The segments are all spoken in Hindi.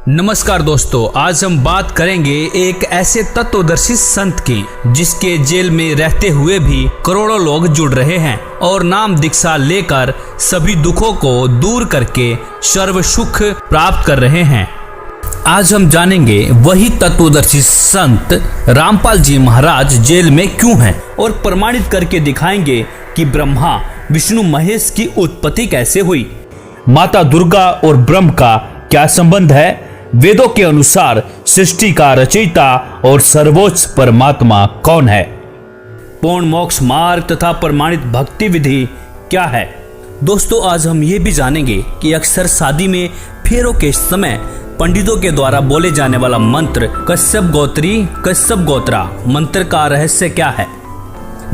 नमस्कार दोस्तों, आज हम बात करेंगे एक ऐसे तत्वदर्शी संत की जिसके जेल में रहते हुए भी करोड़ों लोग जुड़ रहे हैं और नाम दीक्षा लेकर सभी दुखों को दूर करके सर्व सुख प्राप्त कर रहे हैं। आज हम जानेंगे वही तत्वदर्शी संत रामपाल जी महाराज जेल में क्यों हैं और प्रमाणित करके दिखाएंगे कि ब्रह्मा विष्णु महेश की उत्पत्ति कैसे हुई, माता दुर्गा और ब्रह्म का क्या संबंध है, वेदों के अनुसार सृष्टि का रचयिता और सर्वोच्च परमात्मा कौन है, पूर्ण मोक्ष मार्ग तथा प्रमाणित भक्ति विधि क्या है। दोस्तों, आज हम ये भी जानेंगे कि अक्सर शादी में फेरों के समय पंडितों के द्वारा बोले जाने वाला मंत्र कश्यप गोत्री कश्यप गोत्रा मंत्र का रहस्य क्या है।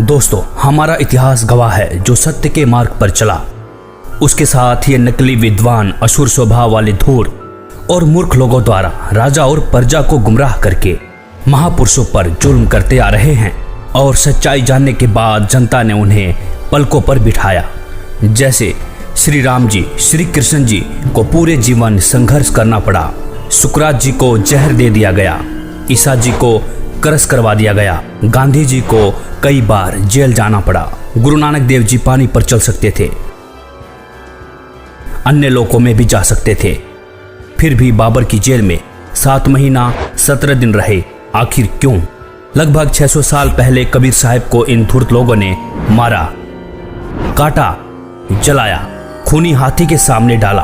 दोस्तों, हमारा इतिहास गवाह है जो सत्य के मार्ग पर चला, उसके साथ ये नकली विद्वान असुर स्वभाव वाले धूर्त और मूर्ख लोगों द्वारा राजा और प्रजा को गुमराह करके महापुरुषों पर जुल्म करते आ रहे हैं और सच्चाई जानने के बाद जनता ने उन्हें पलकों पर बिठाया। जैसे श्री राम जी, श्री कृष्ण जी को पूरे जीवन संघर्ष करना पड़ा, सुकरात जी को जहर दे दिया गया, ईसा जी को करस करवा दिया गया, गांधी जी को कई बार जेल जाना पड़ा, गुरु नानक देव जी पानी पर चल सकते थे, अन्य लोकों में भी जा सकते थे, फिर भी बाबर की जेल में 7 महीना 17 दिन रहे। आखिर क्यों? लगभग 600 साल पहले कबीर साहब को इन धूर्त लोगों ने मारा, काटा, जलाया, खूनी हाथी के सामने डाला,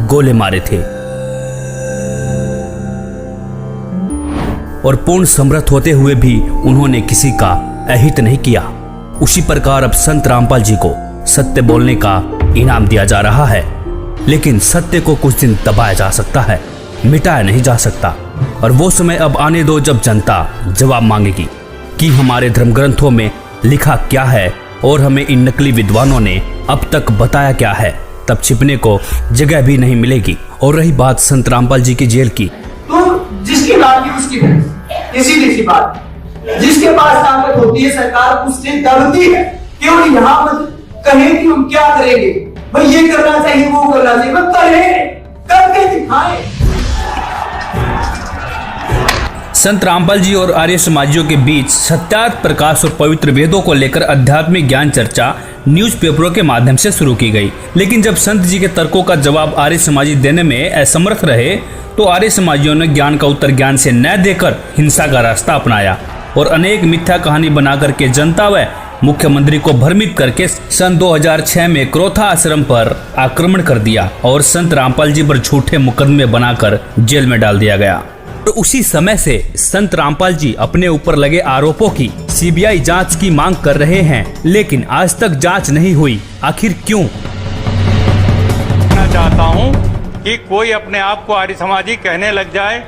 गोले मारे थे और पूर्ण समर्थ होते हुए भी उन्होंने किसी का अहित नहीं किया। उसी प्रकार अब संत रामपाल जी को सत्य बोलने का इनाम दिया जा रहा है, लेकिन सत्य को कुछ दिन दबाया जा सकता है, मिटाया नहीं जा सकता। और वो समय अब आने दो जब जनता जवाब मांगेगी कि हमारे धर्म ग्रंथों में लिखा क्या है और हमें इन नकली विद्वानों ने अब तक बताया क्या है। तब छिपने को जगह भी नहीं मिलेगी। और रही बात संत रामपाल जी की जेल की, तो जिसकी लाठी उसकी भैंस, इसीलिए सी बात, जिसके पास ताकत होती है सरकार उससे डरती है। क्यों यहाँ मत कहे कि हम क्या करेंगे, भाई ये करना चाहिए वो करना चाहिए, बस करें, करके दिखाएं। संत रामपाल जी और आर्य समाजियों के बीच सत्यार्थ प्रकाश और पवित्र वेदों को लेकर आध्यात्मिक ज्ञान चर्चा न्यूज़पेपरों के माध्यम से शुरू की गई। लेकिन जब संत जी के तर्कों का जवाब आर्य समाजी देने में असमर्थ रहे तो आर्य समाजियों ने ज्ञान का उत्तर ज्ञान से न देकर हिंसा का रास्ता अपनाया और अनेक मिथ्या कहानी बनाकर के जनता व मुख्यमंत्री को भ्रमित करके सन 2006 में क्रोथा आश्रम पर आक्रमण कर दिया और संत रामपाल जी पर झूठे मुकदमे बनाकर जेल में डाल दिया गया। तो उसी समय से संत रामपाल जी अपने ऊपर लगे आरोपों की सीबीआई जांच की मांग कर रहे हैं, लेकिन आज तक जांच नहीं हुई। आखिर क्यों? मैं चाहता हूं कि कोई अपने आप को आर्य समाजी कहने लग जाए,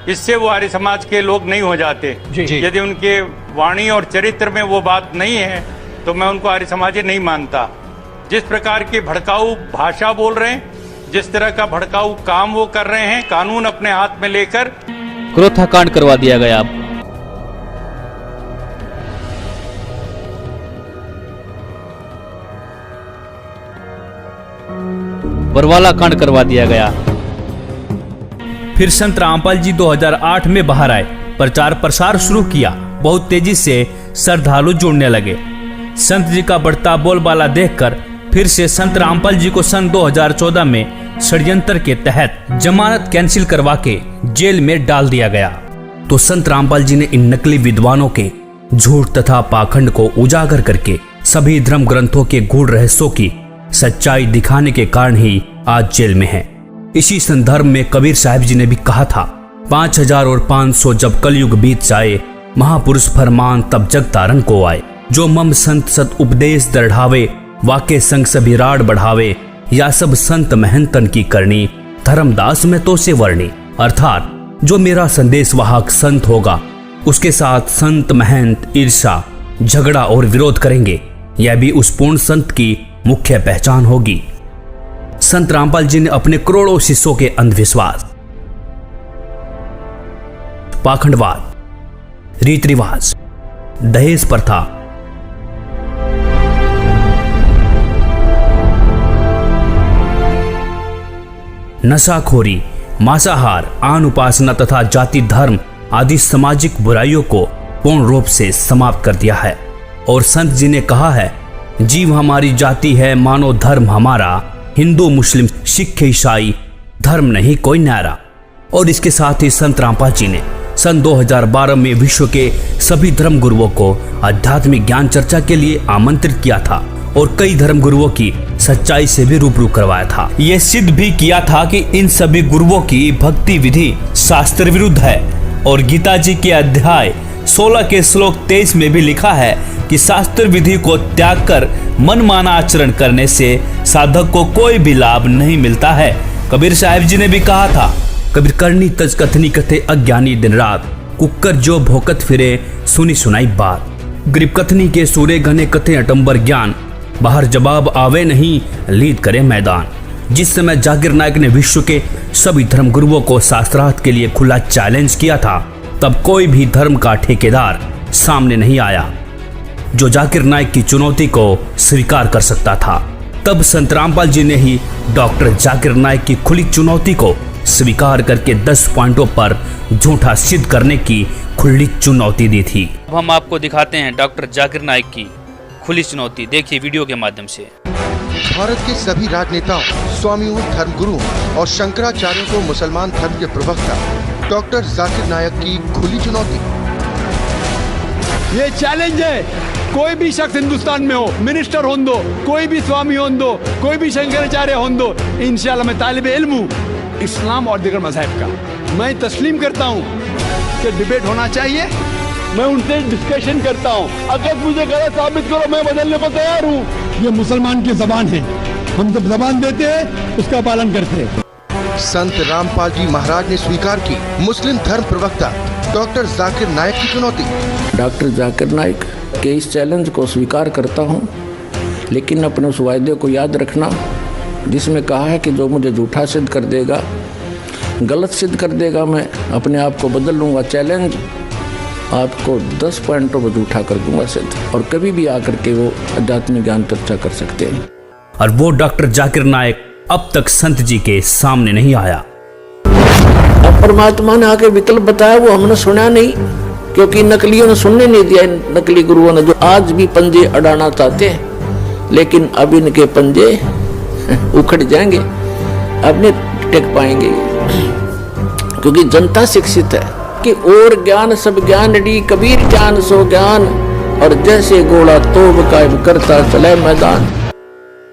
इससे वो आर्य समाज के लोग नहीं हो जाते। यदि उनके वाणी और चरित्र में वो बात नहीं है तो मैं उनको आर्य समाजी नहीं मानता। जिस प्रकार की भड़काऊ भाषा बोल रहे हैं, जिस तरह का भड़काऊ काम वो कर रहे हैं, कानून अपने हाथ में लेकर क्रोथा कांड करवा दिया गया। बरवाला कांड करवा दिया गया। फिर संत रामपाल जी 2008 में बाहर आए, प्रचार प्रसार शुरू किया, बहुत तेजी से श्रद्धालु जुड़ने लगे। संत जी का बढ़ता बोलबाला देखकर फिर से संत रामपाल जी को सन 2014 में षड्यंत्र के तहत जमानत कैंसिल करवा के जेल में डाल दिया गया। तो संत रामपाल जी ने इन नकली विद्वानों के झूठ तथा पाखंड को उजागर करके सभी धर्म ग्रंथों के गूढ़ रहस्यों की सच्चाई दिखाने के कारण ही आज जेल में है। इसी संदर्भ में कबीर साहब जी ने भी कहा था, 5000 और 500 जब कलयुग बीत जाए, महापुरुष फरमान तब जग तारन को आए, जो मम संत सत उपदेश दृढ़ावे, वाके संग सभी राड बढ़ावे, या सब संत महंतन की करनी, धर्मदास में तो से वर्णी। अर्थात जो मेरा संदेश वाहक संत होगा उसके साथ संत महंत ईर्षा, झगड़ा और विरोध करेंगे, यह भी उस पूर्ण संत की मुख्य पहचान होगी। संत रामपाल जी ने अपने करोड़ों शिष्यों के अंधविश्वास, पाखंडवाद, रीति रिवाज, दहेज प्रथा, नशाखोरी, मांसाहार, आन उपासना तथा जाति धर्म आदि सामाजिक बुराइयों को पूर्ण रूप से समाप्त कर दिया है। और संत जी ने कहा है, जीव हमारी जाति है, मानो धर्म हमारा, हिंदू मुस्लिम सिख ईसाई धर्म नहीं कोई न्यारा। और इसके साथ ही संत रामपाल जी ने सन 2012 में विश्व के सभी धर्म गुरुओं को आध्यात्मिक ज्ञान चर्चा के लिए आमंत्रित किया था और कई धर्म गुरुओं की सच्चाई से भी रूबरू करवाया था। यह सिद्ध भी किया था कि इन सभी गुरुओं की भक्ति विधि शास्त्र विरुद्ध है। और गीता जी के अध्याय 16 के श्लोक 23 में भी लिखा है कि शास्त्र विधि को त्याग कर मनमाना आचरण करने से साधक को कोई भी लाभ नहीं मिलता है। कबीर साहिब जी ने भी कहा था, कबीर करनी तज कथनी कथे अज्ञानी दिन रात, कुकर जो भोकत फिरे सुनी सुनाई बात। गरीब कथनी के सूरे घने कथे अटंबर ज्ञान, बाहर जवाब आवे नहीं लीद करे मैदान। जिस समय जाकिर नायक ने विश्व के सभी धर्म गुरुओं को शास्त्रार्थ के लिए खुला चैलेंज किया था, तब कोई भी धर्म का ठेकेदार सामने नहीं आया जो जाकिर नायक की चुनौती को स्वीकार कर सकता था। तब संत रामपाल जी ने ही डॉक्टर जाकिर नायक की खुली चुनौती को स्वीकार करके 10 पॉइंटों पर झूठा सिद्ध करने की खुली चुनौती दी थी। अब हम आपको दिखाते हैं डॉक्टर जाकिर नायक की खुली चुनौती, देखिए वीडियो के माध्यम से। भारत के सभी राजनेताओं, स्वामियों, धर्मगुरुओं और शंकराचार्यों को मुसलमान धर्म के प्रवक्ता डॉक्टर जाकिर नायक की खुली चुनौती। ये चैलेंज है, कोई भी शख्स हिंदुस्तान में हो, मिनिस्टर हों दो, कोई भी स्वामी हों दो, कोई भी शंकराचार्य हों दो, इंशाल्लाह मैं तालिब इल्म हूँ इस्लाम और दीगर मज़हब का। मैं तस्लीम करता हूँ कि डिबेट होना चाहिए, मैं उनसे डिस्कशन करता हूँ, अगर मुझे गलत साबित करो मैं बदलने को तैयार हूँ। ये मुसलमान की जबान है, हम जब जबान देते हैं उसका पालन करते हैं। संत रामपाल जी महाराज ने स्वीकार की मुस्लिम धर्म प्रवक्ता डॉक्टर जाकिर नायक की चुनौती। डॉक्टर जाकिर नायक के इस चैलेंज को स्वीकार करता हूं, लेकिन अपने उस वायदे को याद रखना जिसमें कहा है कि जो मुझे झूठा सिद्ध कर देगा, गलत सिद्ध कर देगा, मैं अपने आप को बदल लूँगा। चैलेंज आपको 10 पॉइंटों पर झूठा कर दूंगा सिद्ध, और कभी भी आकर के वो आध्यात्मिक ज्ञान चर्चा कर सकते हैं। और वो डॉक्टर जाकिर नायक अब तक संत जी के सामने नहीं आया। अब परमात्मा ने आके विकल्प बताया, वो हमने सुना नहीं, क्योंकि नकलियों ने सुनने नहीं दिया। नकली गुरुओं ने जो आज भी पंजे अड़ाना चाहते हैं, लेकिन अब इनके पंजे उखड़ जाएंगे, अब नहीं टेक पाएंगे, क्योंकि जनता शिक्षित है कि और ज्ञान सब ज्ञान डी, कबीर ज्ञान सो ज्ञान, और जैसे घोड़ा तोब कायम करता चले मैदान।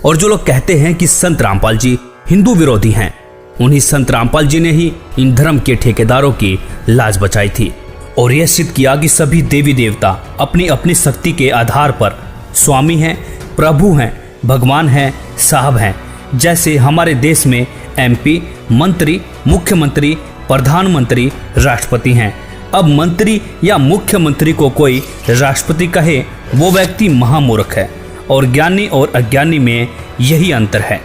और जो लोग कहते हैं कि संत रामपाल जी हिंदू विरोधी हैं, उन्हीं संत रामपाल जी ने ही इन धर्म के ठेकेदारों की लाज बचाई थी और यह सिद्ध किया कि सभी देवी देवता अपनी अपनी शक्ति के आधार पर स्वामी हैं, प्रभु हैं, भगवान हैं, साहब हैं। जैसे हमारे देश में MP, मंत्री, मुख्यमंत्री, प्रधानमंत्री, राष्ट्रपति हैं। अब मंत्री या मुख्यमंत्री को कोई राष्ट्रपति कहे, वो व्यक्ति महामूर्ख है, और ज्ञानी और अज्ञानी में यही अंतर है।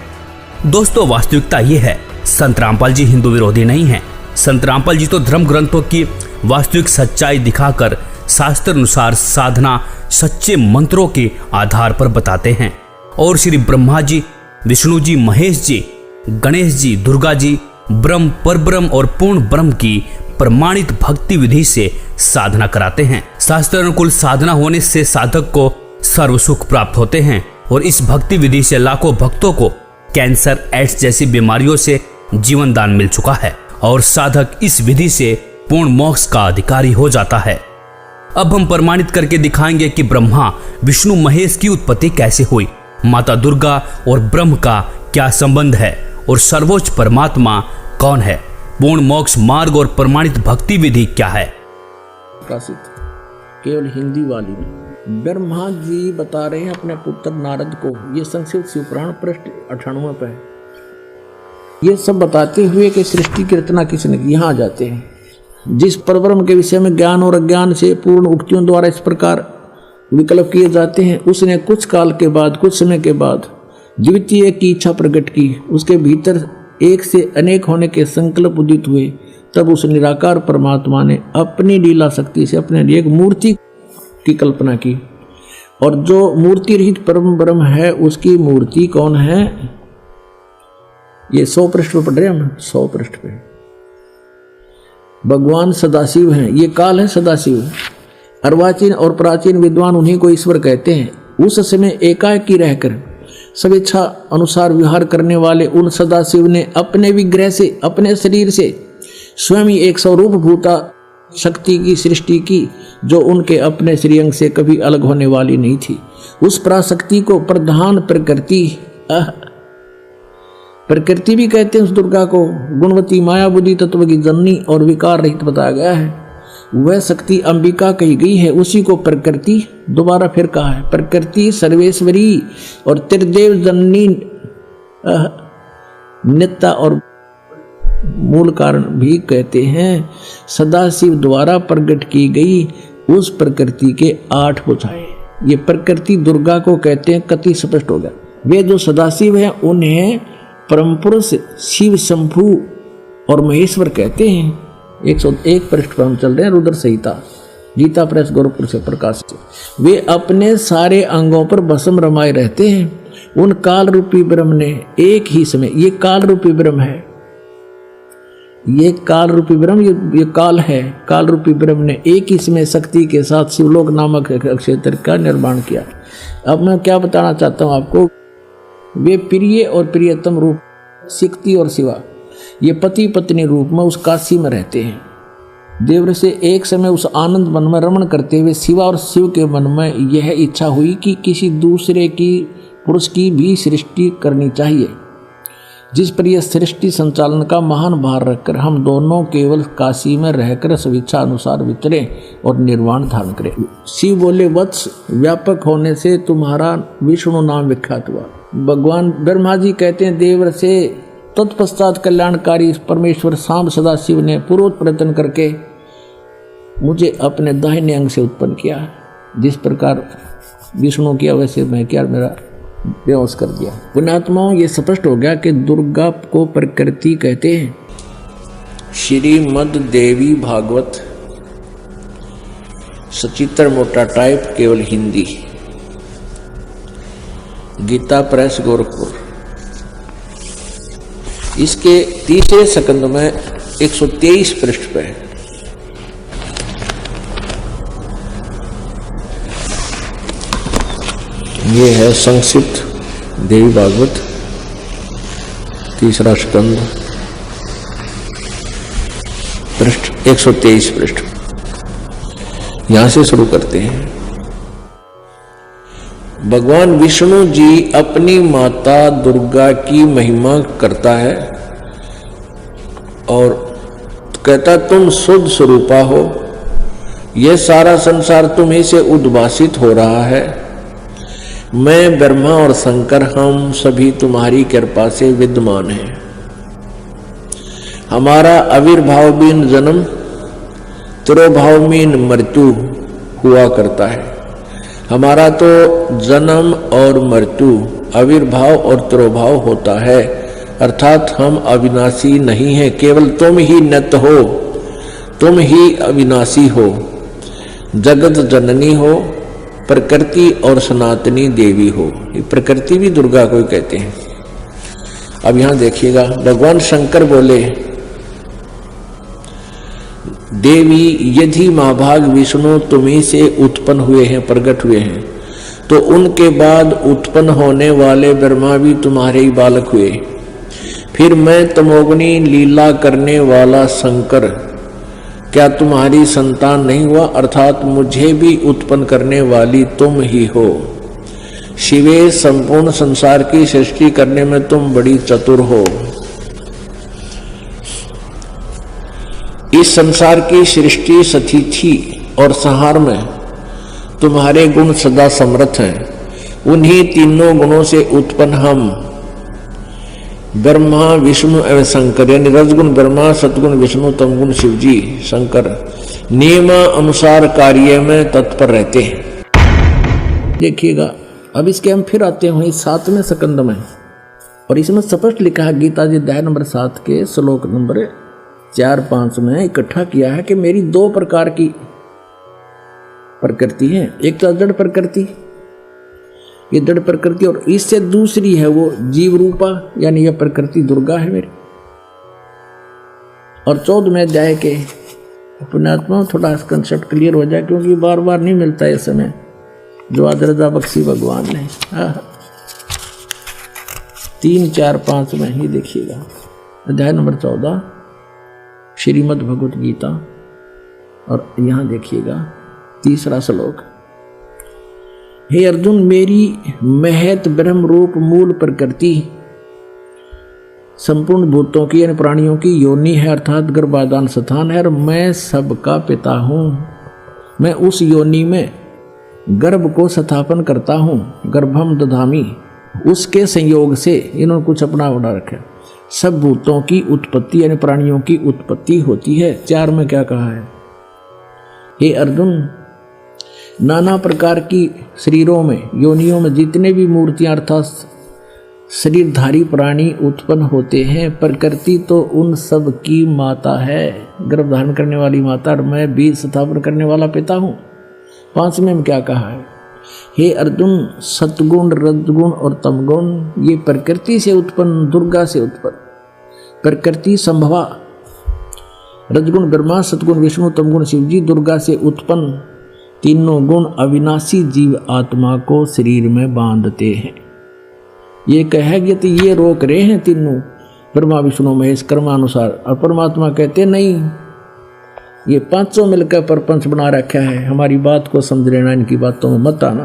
दोस्तों, वास्तविकता ये है, संत रामपाल जी हिंदू विरोधी नहीं हैं। संत रामपाल जी तो धर्म ग्रंथों की वास्तविक सच्चाई दिखाकर शास्त्र अनुसार साधना सच्चे मंत्रों के आधार पर बताते हैं, और श्री ब्रह्मा जी, विष्णु जी, महेश जी, गणेश जी, दुर्गा जी ब्रह्म, परब्रह्म और पूर्ण ब्रह्म की प्रमाणित भक्ति विधि से साधना कराते हैं। शास्त्र अनुकूल साधना होने से साधक को सर्व सुख प्राप्त होते हैं, और इस भक्ति विधि से लाखों भक्तों को कैंसर, एड्स जैसी बीमारियों से जीवन दान मिल चुका है, और साधक इस विधि से पूर्ण मोक्ष का अधिकारी हो जाता है। अब हम प्रमाणित करके दिखाएंगे कि ब्रह्मा, विष्णु, महेश की उत्पत्ति कैसे हुई, माता दुर्गा और ब्रह्म का क्या संबंध है, और सर्वोच्च परमात्मा कौन है, पूर्ण मोक्ष मार्ग और प्रमाणित भक्ति विधि क्या है। प्रसिद्ध केवल हिंदी वाली में ब्रह्मा जी बता रहे हैं अपने पुत्र नारद को, ये संस्कृत शिवपुराण पृष्ठ 98 पे है। ये सब बताते हुए कि सृष्टि की रचना किसने की। यहाँ आ जाते हैं, जिस परब्रह्म के विषय में ज्ञान और अज्ञान से पूर्ण उक्तियों द्वारा इस प्रकार विकल्प किए जाते हैं, उसने कुछ काल के बाद, कुछ समय के बाद द्वितीय की इच्छा प्रकट की, उसके भीतर एक से अनेक होने के संकल्प उदित हुए। तब उस निराकार परमात्मा ने अपनी लीला शक्ति से अपने लिए एक मूर्ति की कल्पना की, और जो मूर्ति रहित परम ब्रह्म है उसकी मूर्ति कौन है? ये 100 पृष्ठ पे पढ़ रहे हैं हम, 100 पृष्ठ पे। भगवान सदाशिव हैं, ये काल है सदाशिव। अर्वाचीन और प्राचीन विद्वान उन्हीं को ईश्वर कहते हैं। उस समय एकाकी रहकर स्वेच्छा अनुसार विहार करने वाले उन सदाशिव ने अपने विग्रह से, अपने शरीर से स्वयं ही एक स्वरूप भूता शक्ति की सृष्टि की, जो उनके अपने श्रीअंग से कभी अलग होने वाली नहीं थी। उस पराशक्ति को प्रधान प्रकृति भी कहते हैं। उस दुर्गा को गुणवती माया बुद्धि तत्व की जननी और विकार रहित बताया गया है। वह शक्ति अंबिका कही गई है, उसी को प्रकृति दोबारा फिर कहा है। प्रकृति सर्वेश्वरी और त्रिदेव जननी नित्या और मूल कारण भी कहते हैं। सदाशिव द्वारा प्रकट की गई उस प्रकृति के 8 भुजाएं, ये प्रकृति दुर्गा को कहते हैं। कति स्पष्ट हो गया। वे जो सदाशिव हैं उन्हें परम पुरुष शिव शंभु और महेश्वर कहते हैं। 101 पृष्ठ पर हम चल रहे हैं, रुद्र संहिता, गीता प्रेस गोरखपुर से प्रकाशित। वे अपने सारे अंगों पर भस्म रमाए रहते हैं। उन काल रूपी ब्रह्म ने एक ही समय, ये काल रूपी ब्रह्म है, ये काल रूपी ब्रह्म, ये काल है, काल रूपी ब्रह्म ने एक ही समय शक्ति के साथ शिवलोक नामक क्षेत्र का निर्माण किया। अब मैं क्या बताना चाहता हूँ आपको, वे प्रिय और प्रियतम रूप शक्ति और शिवा, ये पति पत्नी रूप में उस काशी में रहते हैं। देवर से एक समय उस आनंद वन में रमण करते हुए शिवा और शिव के मन में यह इच्छा हुई कि किसी दूसरे की पुरुष की भी सृष्टि करनी चाहिए, जिस पर यह सृष्टि संचालन का महान भार रखकर हम दोनों केवल काशी में रहकर स्वेच्छा अनुसार विचरे और निर्वाण धारण करें। शिव बोले, वत्स व्यापक होने से तुम्हारा विष्णु नाम विख्यात हुआ। भगवान ब्रह्मा जी कहते हैं, देवर से तत्पश्चात कल्याणकारी परमेश्वर सांब सदाशिव ने पूर्व प्रयत्न करके मुझे अपने दाहिने अंग से उत्पन्न किया। जिस प्रकार विष्णु किया वैसे मैं क्या, मेरा बेहोश कर दिया। पुण्यात्माओं, ये स्पष्ट हो गया कि दुर्गा को प्रकृति कहते हैं। श्रीमद् देवी भागवत सचित्र मोटा टाइप, केवल हिंदी, गीता प्रेस गोरखपुर। इसके तीसरे स्कंद में 123 पृष्ठ पे ये है संक्षिप्त देवी भागवत तीसरा स्कंद, पृष्ठ 123 पृष्ठ। यहां से शुरू करते हैं। भगवान विष्णु जी अपनी माता दुर्गा की महिमा करता है और कहता, तुम शुद्ध स्वरूपा हो, यह सारा संसार तुम्हीं से उद्भासित हो रहा है। मैं ब्रह्मा और शंकर हम सभी तुम्हारी कृपा से विद्यमान हैं। हमारा आविर्भाव बिन जन्म, तिरोभाव बिन मृत्यु हुआ करता है। हमारा तो जन्म और मृत्यु, आविर्भाव और तिरोभाव होता है, अर्थात हम अविनाशी नहीं हैं। केवल तुम ही नित्य हो, तुम ही अविनाशी हो, जगत जननी हो, प्रकृति और सनातनी देवी हो। ये प्रकृति भी दुर्गा को ही कहते हैं। अब यहां देखिएगा, भगवान शंकर बोले, देवी यदि महाभाग विष्णु तुम्हीं से उत्पन्न हुए हैं, प्रकट हुए हैं, तो उनके बाद उत्पन्न होने वाले ब्रह्मा भी तुम्हारे ही बालक हुए। फिर मैं तमोगुनी लीला करने वाला शंकर क्या तुम्हारी संतान नहीं हुआ? अर्थात मुझे भी उत्पन्न करने वाली तुम ही हो। शिवे, संपूर्ण संसार की सृष्टि करने में तुम बड़ी चतुर हो। इस संसार की सृष्टि, स्थिति और संहार में तुम्हारे गुण सदा समर्थ हैं। उन्हीं तीनों गुणों से उत्पन्न हम ब्रह्मा, विष्णु एवं शंकर, यानी रजगुण ब्रह्मा, सतगुण विष्णु, तमगुण शिवजी शंकर नियम अनुसार कार्य में तत्पर रहते हैं। देखिएगा, अब इसके हम फिर आते हैं 7वें स्कंद में, और इसमें स्पष्ट लिखा है, गीता जी अध्याय नंबर 7 के श्लोक नंबर 4-5 में इकट्ठा किया है कि मेरी 2 प्रकार की प्रकृति है। एक तो जड़ प्रकृति, ये जड़ प्रकृति, और इससे दूसरी है वो जीव रूपा, यानी यह प्रकृति दुर्गा है मेरी। और 14वें अध्याय के अपने आत्मा में थोड़ा कंसेप्ट क्लियर हो जाए, क्योंकि बार बार नहीं मिलता है समय जो आज रजा बख्शी भगवान ने। 3, 4, 5 में ही देखिएगा, अध्याय नंबर 14 श्रीमद् भगवत गीता, और यहाँ देखिएगा 3रा श्लोक। हे अर्जुन, मेरी महत ब्रह्म रूप मूल प्रकृति संपूर्ण भूतों की यानी प्राणियों की योनि है, अर्थात गर्भाधान स्थान है, और मैं सबका पिता हूँ। मैं उस योनि में गर्भ को स्थापन करता हूँ, गर्भम दधामी, उसके संयोग से इन्होंने कुछ अपना बना रखा। सब भूतों की उत्पत्ति यानी प्राणियों की उत्पत्ति होती है। 4 में क्या कहा है? हे अर्जुन, नाना प्रकार की शरीरों में योनियों में जितने भी मूर्तियां अर्थात शरीरधारी प्राणी उत्पन्न होते हैं, प्रकृति तो उन सब की माता है, गर्भ धारण करने वाली माता, और मैं बीज स्थापन करने वाला पिता हूँ। 5वें में क्या कहा है? हे अर्जुन, सतगुण रजगुण और तमगुण ये प्रकृति से उत्पन्न, दुर्गा से उत्पन्न, प्रकृति संभवा, रजगुण ब्रह्मा, सतगुण विष्णु, तमगुण शिवजी, दुर्गा से उत्पन्न तीनों गुण अविनाशी जीव आत्मा को शरीर में बांधते हैं। ये कहेंगे तो ये रोक रहे हैं तीनों, ब्रह्मा विष्णु महेश कर्मानुसार, और परमात्मा कहते नहीं, ये 5 मिलकर प्रपंच बना रखा है, हमारी बात को समझ लेना, इनकी बातों में मत आना।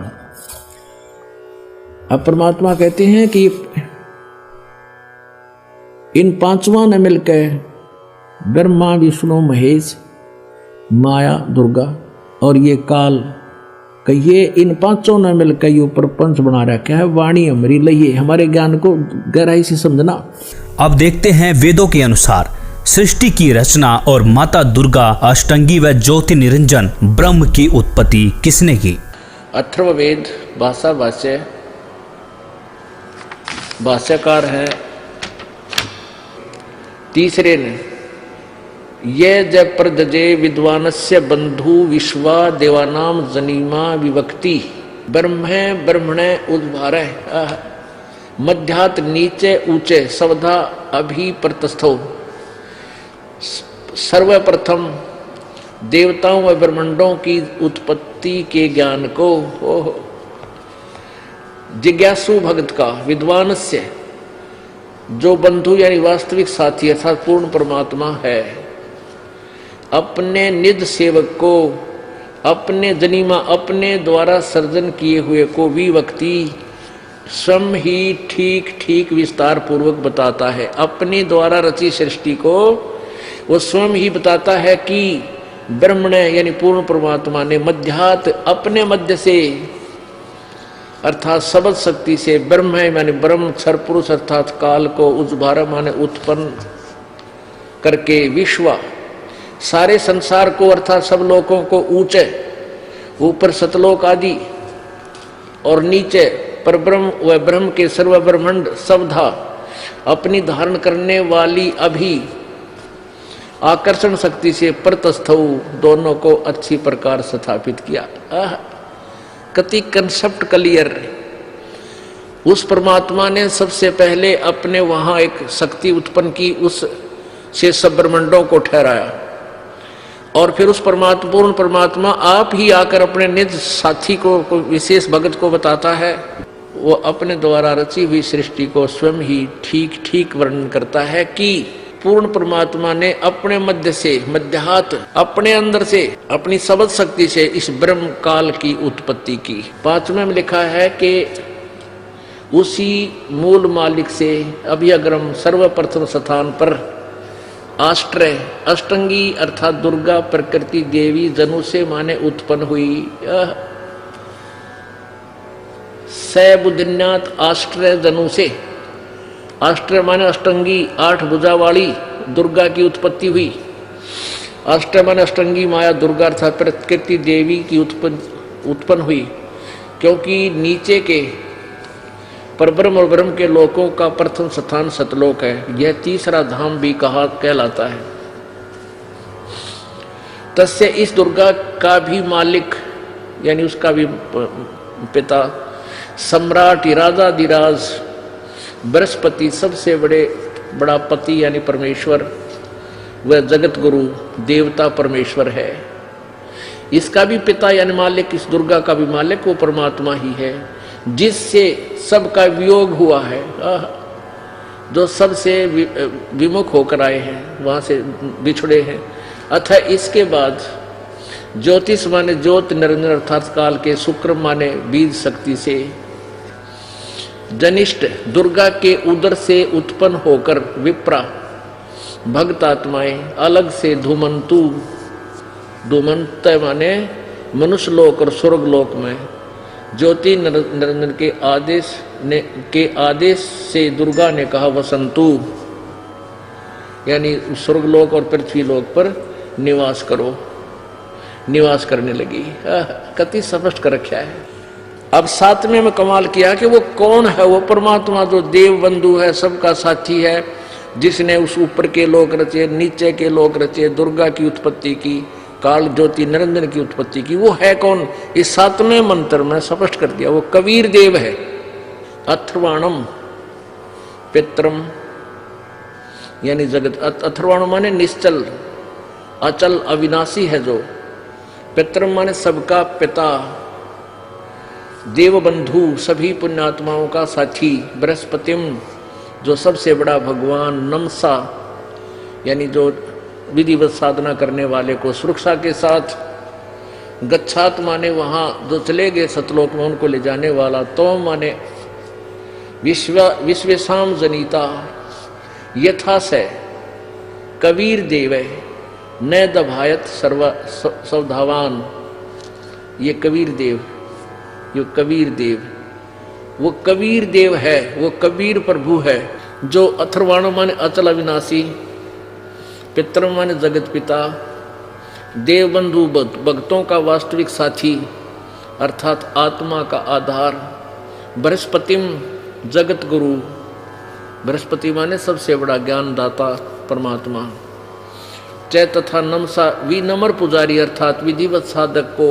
अब परमात्मा कहते हैं कि इन 5 ने मिलकर ब्रह्मा विष्णु महेश माया दुर्गा और ये काल कहिए, इन 5 ने मिलकर ये प्रपंच बना रखा है। वाणी हमारी लइए, हमारे ज्ञान को गहराई से समझना। अब देखते हैं वेदों के अनुसार सृष्टि की रचना और माता दुर्गा, अष्टंगी व ज्योति निरंजन ब्रह्म की उत्पत्ति किसने की? अथर्ववेद भाषा भाष्य, भाष्यकार है 3रे ने, ये जब प्रदजे विद्वानस्य बंधु विश्वा देवानाम जनीमा विभक्ति ब्रह्मे ब्रह्मणे उद्भारे मध्यात नीचे ऊंचे सवधा अभी प्रतस्थो। सर्वप्रथम देवताओं व ब्रह्मांडों की उत्पत्ति के ज्ञान को जिज्ञासु भक्त का, विद्वानस्य जो बंधु यानी वास्तविक साथी अर्थात पूर्ण परमात्मा है, अपने निज सेवक को, अपने जनीमा अपने द्वारा सर्जन किए हुए को विभक्ति स्वयं ही ठीक ठीक विस्तार पूर्वक बताता है। अपने द्वारा रची सृष्टि को वो स्वयं ही बताता है कि ब्रह्म ने यानी पूर्ण परमात्मा ने मध्यात अपने मध्य से अर्थात सबद शक्ति से ब्रह्म है माने ब्रह्म क्षर पुरुष अर्थात काल को उद्भार माने उत्पन्न करके विश्वा सारे संसार को अर्थात सब लोगों को ऊंचे ऊपर सतलोक आदि और नीचे परब्रह्म व ब्रह्म के सर्व ब्रह्मांड सबधा अपनी धारण करने वाली अभी आकर्षण शक्ति से प्रतस्थौ दोनों को अच्छी प्रकार स्थापित किया। कति कंसेप्ट क्लियर। उस परमात्मा ने सबसे पहले अपने वहां एक शक्ति उत्पन्न की, उस से सब ब्रह्मांडों को ठहराया और फिर उस परमात्मा पूर्ण परमात्मा आप ही आकर अपने निज साथी को विशेष भगत को बताता है। वो अपने द्वारा रची हुई सृष्टि को स्वयं ही ठीक ठीक वर्णन करता है कि पूर्ण परमात्मा ने अपने मध्य से मध्यात अपने अंदर से अपनी सबद शक्ति से इस ब्रह्म काल की उत्पत्ति की। 5वें में लिखा है कि उसी मूल मालिक से अभ्यग्रम सर्वप्रथम स्थान पर आष्ट्रय अष्टंगी अर्थात दुर्गा प्रकृति देवी जनु से माने उत्पन्न हुई। सैबुदिन्यात आष्ट्रय जनु से, आष्ट्रय माने अष्टंगी 8 भुजा वाली दुर्गा की उत्पत्ति हुई। आष्ट्रय माने अष्टंगी माया दुर्गा अर्थात प्रकृति देवी की उत्पन्न हुई, क्योंकि नीचे के परब्रह्म और ब्रह्म के लोकों का प्रथम स्थान सतलोक है। यह तीसरा धाम भी कहा कहलाता है। तस्य इस दुर्गा का भी मालिक यानी उसका भी पिता सम्राट राजाधिराज बृहस्पति सबसे बड़ा पति यानी परमेश्वर, वह जगत गुरु देवता परमेश्वर है। इसका भी पिता यानी मालिक, इस दुर्गा का भी मालिक वो परमात्मा ही है, जिससे सबका वियोग हुआ है, जो सबसे विमुख होकर आए हैं, वहां से बिछड़े हैं। अतः इसके बाद ज्योतिष माने ज्योत निरंजन अर्थात काल के, शुक्र माने बीज शक्ति से, जनिष्ठ दुर्गा के उदर से उत्पन्न होकर विप्रा भक्त आत्माएं अलग से धूमंतु, धूमंत माने मनुष्य लोक और स्वर्ग लोक में ज्योति निरंजन के आदेश से दुर्गा ने कहा वसंतु, यानी स्वर्गलोक और पृथ्वी लोक पर निवास करो, निवास करने लगी। कति स्पष्ट कर रखा है। अब सातवें में कमाल किया कि वो कौन है, वो परमात्मा जो देव बंधु है, सबका साथी है, जिसने उस ऊपर के लोक रचे, नीचे के लोक रचे, दुर्गा की उत्पत्ति की, काल ज्योति निरंजन की उत्पत्ति की, वो है कौन? इस सातवें मंत्र में स्पष्ट कर दिया, वो कबीर देव है। अथर्वाणम पित्रम यानी जगत, अथर्वाण माने निश्चल अचल अविनाशी है जो, पित्रम माने सबका पिता, देव बंधु सभी पुण्यात्माओं का साथी, बृहस्पतिम जो सबसे बड़ा भगवान, नमसा यानी जो विधिवत साधना करने वाले को सुरक्षा के साथ, गच्छात माने वहां जो चले गए सतलोक में उनको ले जाने वाला, तो माने विश्वेशाम जनिता यथा से कबीर देव न दभायत सवधावान, ये कबीर देव, ये कबीर देव, वो कबीर देव है, वो कबीर प्रभु है, जो अथर्वाण माने अचल अविनाशी, पितर माने जगत पिता, देवबंधु भक्तों का वास्तविक साथी अर्थात आत्मा का आधार, बृहस्पतिम जगत गुरु, बृहस्पति माने सबसे बड़ा ज्ञानदाता परमात्मा, चै तथा नमसा विनम्र पुजारी अर्थात विधिवत साधक को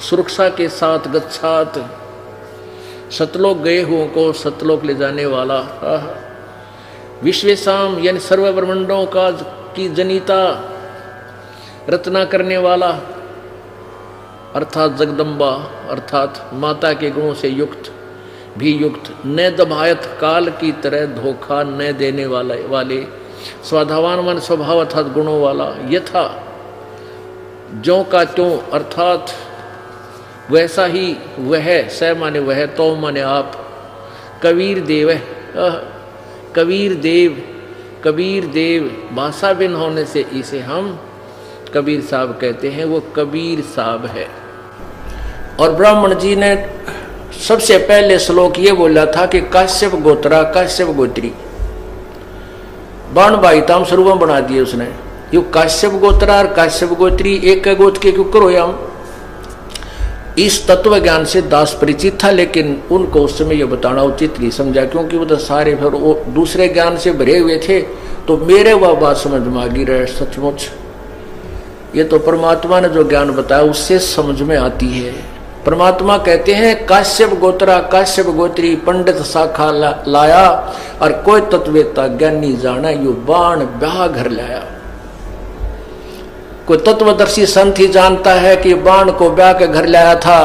सुरक्षा के साथ गच्छात सतलोक गए हुओं को सतलोक ले जाने वाला, विश्वेशाम यानी सर्व ब्रह्मांडों का की जनिता रचना करने वाला अर्थात जगदम्बा अर्थात माता के गुणों से युक्त भी युक्त, न दभायत काल की तरह धोखा न देने वाले, स्वाधावान मन स्वभाव अर्थात गुणों वाला, यथा ज्यों का त्यों अर्थात वैसा ही वह, स माने वह, तो माने आप, कबीर देव है, कबीर देव, कबीर देव भाषा भिन्न होने से इसे हम कबीर साहब कहते हैं, वो कबीर साहब है। और ब्राह्मण जी ने सबसे पहले श्लोक ये बोला था कि काश्यप गोत्रा काश्यप गोत्री, बाण भाई ताम स्वरूप बना दिए उसने, यो काश्यप गोत्रा और काश्यप गोत्री एक गोत्र के क्यों करो हम। इस तत्व ज्ञान से दास परिचित था, लेकिन उनको उस समय यह बताना उचित नहीं समझा, क्योंकि वो तो सारे फिर वो दूसरे ज्ञान से भरे हुए थे, तो मेरे वह बात समझ में आ गई रहे। सचमुच ये तो परमात्मा ने जो ज्ञान बताया उससे समझ में आती है। परमात्मा कहते हैं काश्यप गोत्रा काश्यप गोत्री पंडित शाखा लाया, और कोई तत्ववेत्ता ज्ञानी जाना यो बाण ब्याह घर लाया। कोई तत्वदर्शी संत ही जानता है कि बाण को ब्याह के घर लाया था।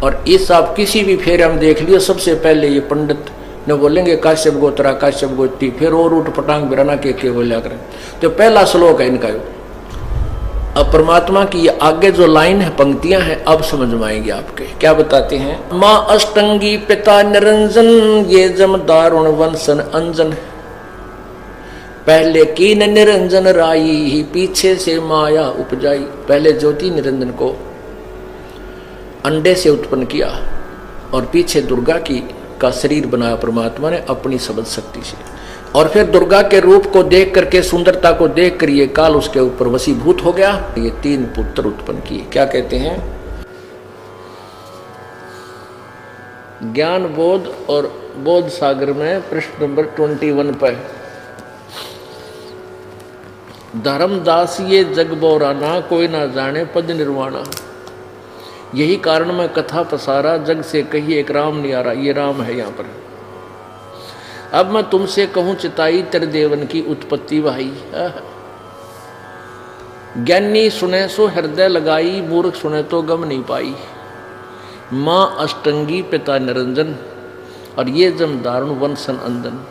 और इस आप किसी भी फेरे हम देख लियो, सबसे पहले ये पंडित ने बोलेंगे काश्यप गोत्रा काश्यप गोत्री, फिर और उठ पटांग बिराना के बोलिया करें। तो पहला श्लोक है इनका। अब परमात्मा की ये आगे जो लाइन है, पंक्तियां हैं, अब समझ में आएंगे आपके। क्या बताते हैं? माँ अष्टंगी पिता निरंजन, ये जम दारुण वंशन अंजन, पहले कीन निरंजन राई ही पीछे से माया उपजाई। पहले ज्योति निरंजन को अंडे से उत्पन्न किया और पीछे दुर्गा का शरीर बनाया परमात्मा ने अपनी शब्द शक्ति से, और फिर दुर्गा के रूप को देख करके, सुंदरता को देख कर ये काल उसके ऊपर वशीभूत हो गया। ये 3 पुत्र उत्पन्न किए। क्या कहते हैं? ज्ञान बोध और बोध सागर में पृष्ठ नंबर 21 पर, धर्मदास ये जग बोराना, कोई ना जाने पद निर्वाणा। यही कारण मैं कथा पसारा, जग से कही एक राम नहीं आ रहा। ये राम है यहाँ पर। अब मैं तुमसे कहूँ चिताई, तेरे देवन की उत्पत्ति भाई। ज्ञानी सुने सो हृदय लगाई, मूर्ख सुने तो गम नहीं पाई। माँ अष्टंगी पिता निरंजन, और ये जम दारुण वंशन अंदन।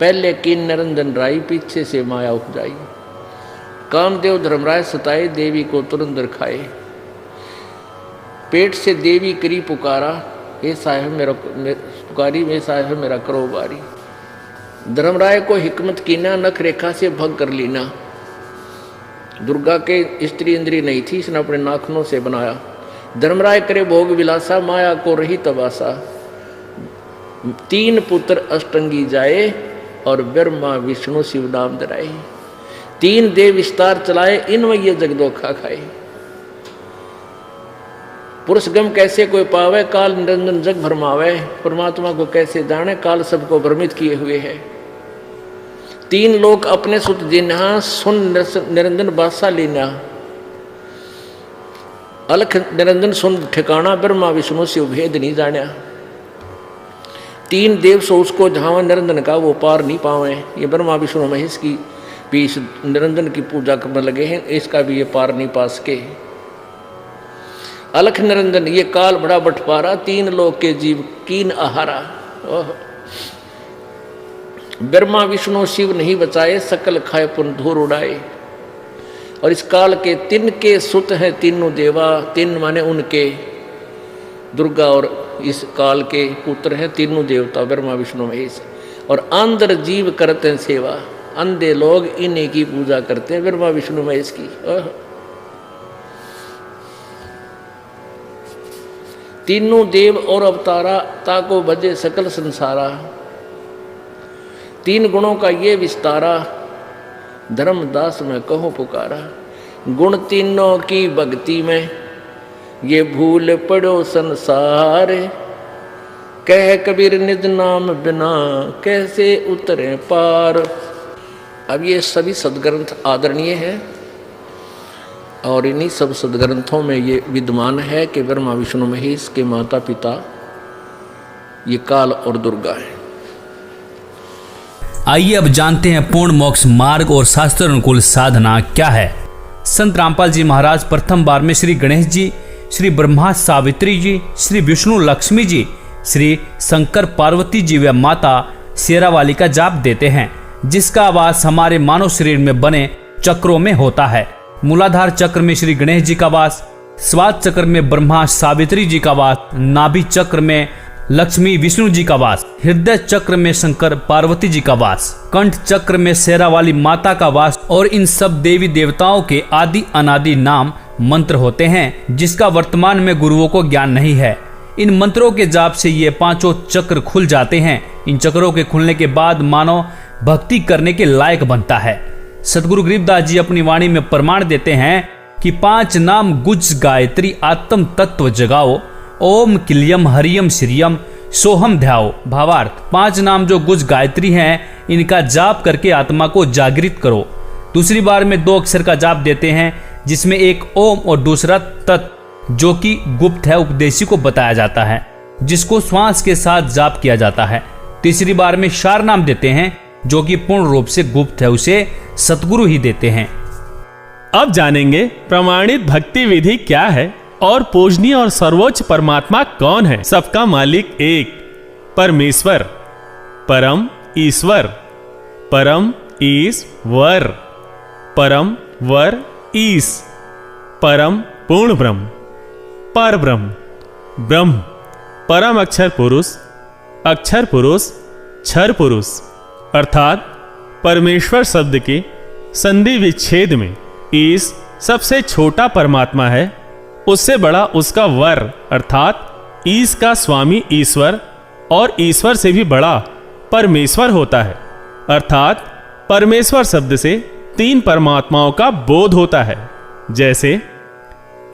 पहले कीन निरंजन राई, पीछे से माया उपजाई। कामदेव धर्मराय सताए, देवी को तुरंत खाए। पेट से देवी करी पुकारा, हे साहेब मेरा पुकारी, वे साहेब मेरा करो बारी। धर्मराय को हिकमत कीना, नख रेखा से भग कर लीना। दुर्गा के स्त्री इंद्री नहीं थी, इसने अपने नाखूनों से बनाया। धर्मराय करे भोग विलासा, माया को रही तबासा। 3 पुत्र अष्टंगी जाए, और ब्रह्मा विष्णु शिव नाम धराए। 3 देव विस्तार चलाए, इनमें ये जगदोखा खाए। पुरुष गम कैसे कोई पावे, काल निरंजन जग भरमावे। परमात्मा को कैसे जाने, काल सबको भ्रमित किए हुए है। 3 लोक अपने सुत जिन्हा, सुन निरंजन बासा लीना। अलख निरंजन सुन ठिकाना, ब्रह्मा विष्णु शिव भेद नहीं जाना। 3 देव सो उसको झावा, निरंजन का वो पार नहीं पावे। ये ब्रह्मा विष्णु महेश की पीस निरंजन की पूजा करने लगे हैं, इसका भी ये पार नहीं पा सके। अलख निरंजन ये काल बड़ा बंटवारा, 3 लोक के जीव कीन आहारा। ब्रह्मा विष्णु शिव नहीं बचाए, सकल खाए पुन धूर उड़ाए। और इस काल के 3 के सुत हैं तीनों देवा। 3 माने उनके, दुर्गा और इस काल के पुत्र हैं तीनों देवता, ब्रह्मा विष्णु महेश। और अंदर जीव करते हैं सेवा, अंधे लोग इन्हीं की पूजा करते हैं, ब्रह्मा विष्णु महेश की। तीनों देव और अवतारा, ताको भजे सकल संसारा। 3 गुणों का ये विस्तारा, धर्मदास में कहूँ पुकारा। गुण तीनों की भक्ति में, ये भूल पड़ो संसार। कह कबीर निज नाम बिना, कैसे उतरे पार। अब ये सभी सदग्रंथ आदरणीय है, और इन्हीं सब सदग्रंथों में ये विद्यमान है कि ब्रह्मा विष्णु महेश के माता पिता ये काल और दुर्गा है। आइए अब जानते हैं पूर्ण मोक्ष मार्ग और शास्त्र अनुकूल साधना क्या है। संत रामपाल जी महाराज प्रथम बार में श्री गणेश जी, श्री ब्रह्मा सावित्री जी, श्री विष्णु लक्ष्मी जी, श्री शंकर पार्वती जी व माता शेरावाली का जाप देते हैं, जिसका वास हमारे मानव शरीर में बने चक्रों में होता है। मूलाधार चक्र में श्री गणेश जी का वास, स्वाद चक्र में ब्रह्मा सावित्री जी का वास, नाभि चक्र में लक्ष्मी विष्णु जी का वास, हृदय चक्र में शंकर पार्वती जी का वास, कंठ चक्र में शेरावाली माता का वास, और इन सब देवी देवताओं के आदि अनादि नाम मंत्र होते हैं, जिसका वर्तमान में गुरुओं को ज्ञान नहीं है। इन मंत्रों के जाप से ये 5 चक्र खुल जाते हैं। इन चक्रों के खुलने के बाद मानव भक्ति करने के लायक बनता है। सदगुरु गरीबदास जी अपनी वाणी में प्रमाण देते हैं कि 5 नाम गुज गायत्री आत्म तत्व जगाओ, ओम किलियम हरियम श्रियम सोहम ध्याओ। भावार्थ, 5 नाम जो गुज गायत्री हैं, इनका जाप करके आत्मा को जागृत करो। दूसरी बार में 2 अक्षर का जाप देते हैं, जिसमें एक ओम और दूसरा तत्, जो कि गुप्त है, उपदेशी को बताया जाता है, जिसको श्वास के साथ जाप किया जाता है। तीसरी बार में शार नाम देते हैं, जो कि पूर्ण रूप से गुप्त है, उसे सतगुरु ही देते हैं। अब जानेंगे प्रमाणित भक्ति विधि क्या है और पूजनीय और सर्वोच्च परमात्मा कौन है। सबका मालिक एक परमेश्वर, परम ईश्वर, परम ईश्वर, परम वर ईश, परम पूर्ण ब्रह्म, पर ब्रह्म, ब्रह्म, परम अक्षर पुरुष, क्षर पुरुष। अर्थात परमेश्वर शब्द के संधि विच्छेद में ईश सबसे छोटा परमात्मा है, उससे बड़ा उसका वर अर्थात ईश का स्वामी ईश्वर, और ईश्वर से भी बड़ा परमेश्वर होता है। अर्थात परमेश्वर शब्द से 3 परमात्माओं का बोध होता है, जैसे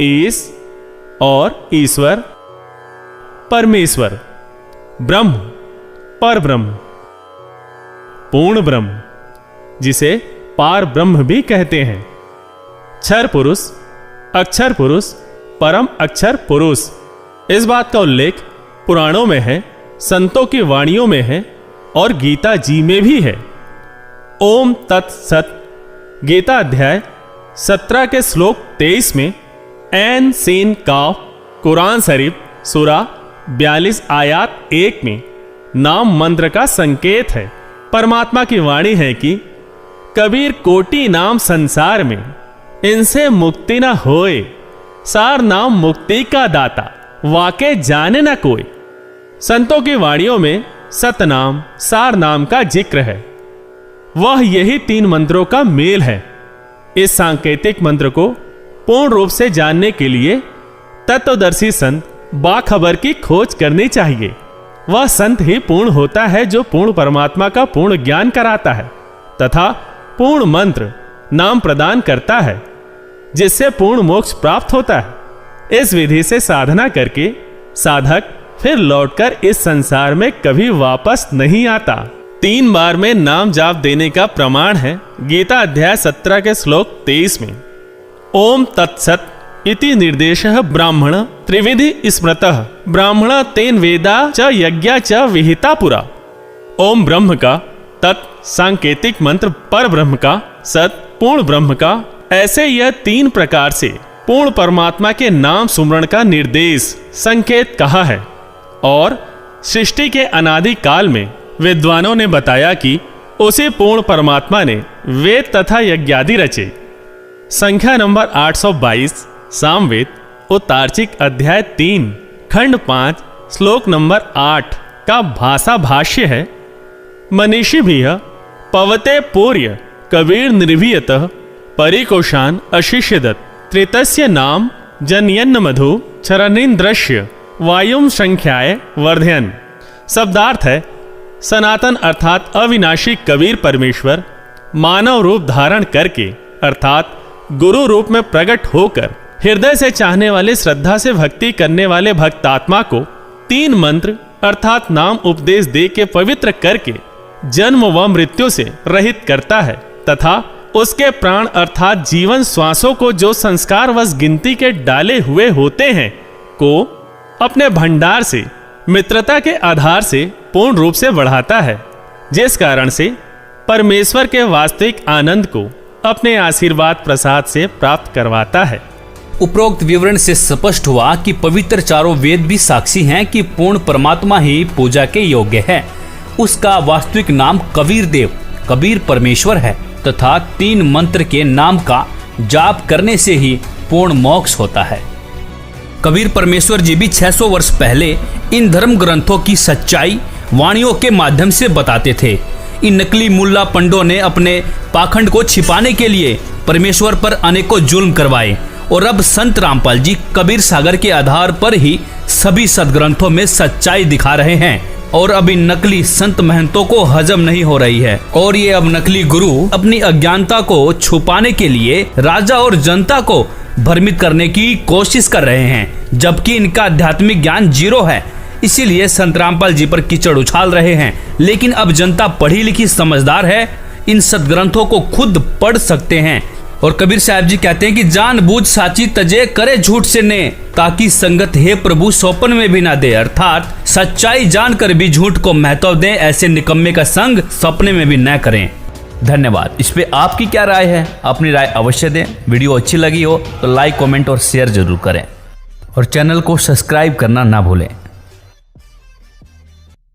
ईश और ईश्वर, परमेश्वर, ब्रह्म, पर ब्रह्म, पूर्ण ब्रह्म, जिसे पार ब्रह्म भी कहते हैं, क्षर पुरुष, अक्षर पुरुष, परम अक्षर पुरुष। इस बात का उल्लेख पुराणों में है, संतों की वाणियों में है और गीता जी में भी है। ओम तत्सत गीता अध्याय 17 के श्लोक 23 में ऐन सीन काफ कुरान शरीफ सूरा 42 आयात 1 में नाम मंत्र का संकेत है। परमात्मा की वाणी है कि कबीर कोटि नाम संसार में, इनसे मुक्ति न होए, सार नाम मुक्ति का दाता, वाके जाने न कोई। संतों की वाणियों में सतनाम सार नाम का जिक्र है। वह यही 3 मंत्रों का मेल है। इस सांकेतिक मंत्र को पूर्ण रूप से जानने के लिए तत्वदर्शी संत बाखबर की खोज करनी चाहिए। वह संत ही पूर्ण होता है जो पूर्ण परमात्मा का पूर्ण ज्ञान कराता है तथा पूर्ण मंत्र नाम प्रदान करता है, जिससे पूर्ण मोक्ष प्राप्त होता है। इस विधि से साधना करके साधक फिर लौटकर इस संसार में कभी वापस नहीं आता। 3 बार में नाम जाप देने का प्रमाण है गीता अध्याय 17 के श्लोक 23 में ओम तत्सत इति निर्देशः ब्राह्मण त्रिविधि स्मृतः ब्राह्मण तेन वेदा च यज्ञा च विहिता पुरा। ओम ब्रह्म का, तत् सांकेतिक मंत्र पर ब्रह्म का, सत पूर्ण ब्रह्म का, ऐसे यह 3 प्रकार से पूर्ण परमात्मा के नाम सुमरण का निर्देश संकेत कहा है। और सृष्टि के अनादि काल में विद्वानों ने बताया कि उसी पूर्ण परमात्मा ने वेद तथा यज्ञादि रचे। संख्या नंबर 822 सामवेद उत्तार्चिक अध्याय 3 खंड 5 श्लोक नंबर 8 का भाषा भाष्य है। मनीषी भी पवते पूर्य कबीर निर्भीयतः परिकोशान अशिष्यदत् त्रितस्य नाम जनयन्न मधु चरणीन्द्रस्य वायुम संख्याय वर्धयन। शब्दार्थ है, सनातन अर्थात अविनाशी कबीर परमेश्वर मानव रूप धारण करके अर्थात गुरु रूप में प्रकट होकर हृदय से चाहने वाले, श्रद्धा से भक्ति करने वाले भक्तात्मा को 3 मंत्र अर्थात नाम उपदेश दे के पवित्र करके जन्म व मृत्यु से रहित करता है तथा उसके प्राण अर्थात जीवन श्वासों को जो संस्कार वश गिनती के डाले हुए होते हैं को अपने भंडार से मित्रता के आधार से पूर्ण रूप से बढ़ाता है, जिस कारण से परमेश्वर के वास्तविक आनंद को अपने आशीर्वाद प्रसाद से प्राप्त करवाता है। उपरोक्त विवरण से स्पष्ट हुआ कि पवित्र चारों वेद भी साक्षी हैं कि पूर्ण परमात्मा ही पूजा के योग्य है। उसका वास्तविक नाम कबीर देव, कबीर परमेश्वर है तथा 3 मंत्र के नाम का जाप करने से ही पूर्ण मोक्ष होता है। कबीर परमेश्वर जी भी 600 वर्ष पहले इन धर्म ग्रंथों की सच्चाई वाणियों के माध्यम से बताते थे। इन नकली मुल्ला पंडों ने अपने पाखंड को छिपाने के लिए परमेश्वर पर अनेकों जुल्म करवाए और अब संत रामपाल जी कबीर सागर के आधार पर ही सभी सदग्रंथों में सच्चाई दिखा रहे हैं और अब इन नकली संत महंतों को हजम नहीं हो रही है और ये अब नकली गुरु अपनी अज्ञानता को छुपाने के लिए राजा और जनता को भ्रमित करने की कोशिश कर रहे हैं, जबकि इनका आध्यात्मिक ज्ञान 0 है। इसीलिए संत रामपाल जी पर कीचड़ उछाल रहे हैं। लेकिन अब जनता पढ़ी लिखी समझदार है, इन सदग्रंथों को खुद पढ़ सकते हैं। और कबीर साहब जी कहते हैं कि जानबूझ साची तजे करे झूठ से ने, ताकि संगत हे प्रभु सौपन में भी ना दे। अर्थात सच्चाई जानकर भी झूठ को महत्व दें, ऐसे निकम्मे का संग सपने में भी न करें। धन्यवाद। इस पे आपकी क्या राय है? अपनी राय अवश्य दें। वीडियो अच्छी लगी हो तो लाइक, कमेंट और शेयर जरूर करें और चैनल को सब्सक्राइब करना ना भूलें।